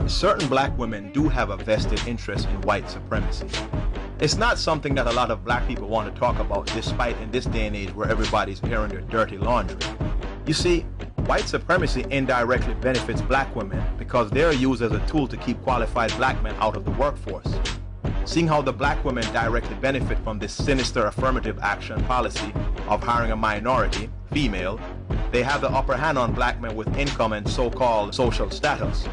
Certain black women do have a vested interest in white supremacy. It's not something that a lot of black people want to talk about, despite in this day and age where everybody's airing their dirty laundry. You see, white supremacy indirectly benefits black women because they are used as a tool to keep qualified black men out of the workforce. Seeing how the black women directly benefit from this sinister affirmative action policy of hiring a minority, female, they have the upper hand on black men with income and so-called social status.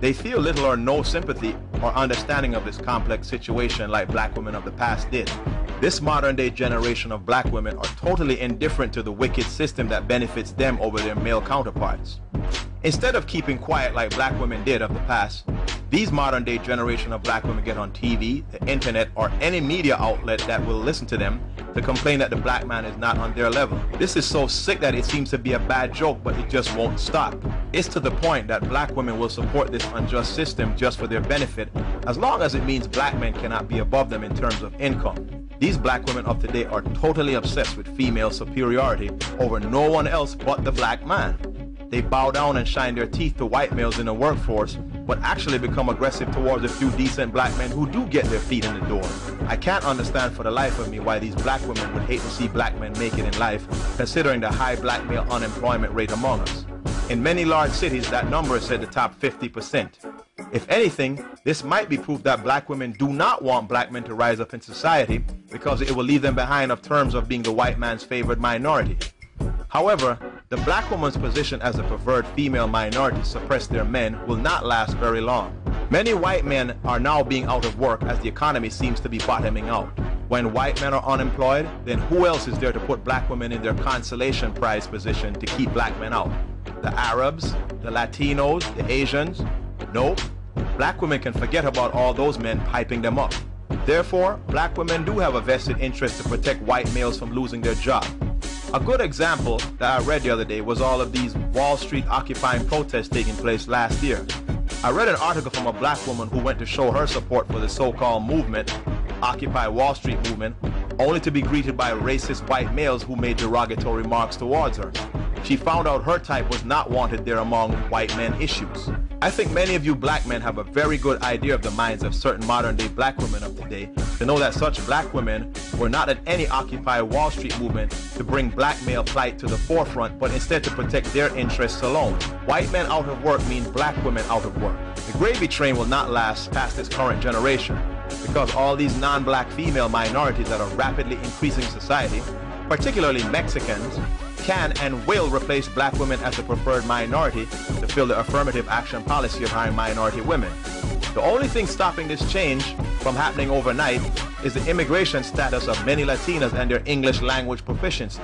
They feel little or no sympathy or understanding of this complex situation like black women of the past did. This modern day generation of black women are totally indifferent to the wicked system that benefits them over their male counterparts. Instead of keeping quiet like black women did of the past, these modern day generation of black women get on TV, the internet, or any media outlet that will listen to them to complain that the black man is not on their level. This is so sick that it seems to be a bad joke, but it just won't stop. It's to the point that black women will support this unjust system just for their benefit, as long as it means black men cannot be above them in terms of income. These black women of today are totally obsessed with female superiority over no one else but the black man. They bow down and shine their teeth to white males in the workforce, but actually become aggressive towards a few decent black men who do get their feet in the door. I can't understand for the life of me why these black women would hate to see black men make it in life, considering the high black male unemployment rate among us. In many large cities, that number is at the top 50%. If anything, this might be proof that black women do not want black men to rise up in society because it will leave them behind of terms of being the white man's favored minority. However, the black woman's position as a preferred female minority suppressed their men will not last very long. Many white men are now being out of work as the economy seems to be bottoming out. When white men are unemployed, then who else is there to put black women in their consolation prize position to keep black men out? The Arabs, the Latinos, the Asians? Nope. Black women can forget about all those men piping them up. Therefore, black women do have a vested interest to protect white males from losing their job. A good example that I read the other day was all of these Wall Street occupying protests taking place last year. I read an article from a black woman who went to show her support for the so-called movement, Occupy Wall Street movement, only to be greeted by racist white males who made derogatory remarks towards her. She found out her type was not wanted there among white men issues. I think many of you black men have a very good idea of the minds of certain modern day black women of today to know that such black women were not at any Occupy Wall Street movement to bring black male plight to the forefront, but instead to protect their interests alone. White men out of work means black women out of work. The gravy train will not last past this current generation because all these non-black female minorities that are rapidly increasing society, particularly Mexicans, can and will replace black women as a preferred minority to fill the affirmative action policy of hiring minority women. The only thing stopping this change from happening overnight is the immigration status of many Latinas and their English language proficiency.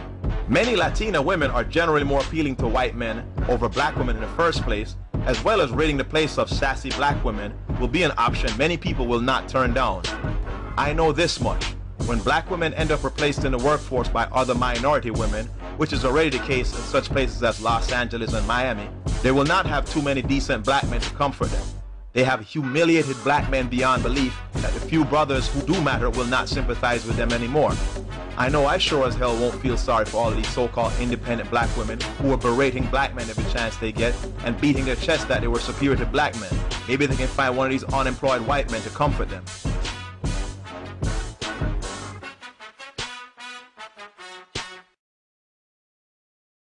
Many Latina women are generally more appealing to white men over black women in the first place, as well as raiding the place of sassy black women will be an option many people will not turn down. I know this much. When black women end up replaced in the workforce by other minority women, which is already the case in such places as Los Angeles and Miami, they will not have too many decent black men to comfort them. They have humiliated black men beyond belief that the few brothers who do matter will not sympathize with them anymore. I know I sure as hell won't feel sorry for all of these so-called independent black women who are berating black men every chance they get and beating their chests that they were superior to black men. Maybe they can find one of these unemployed white men to comfort them.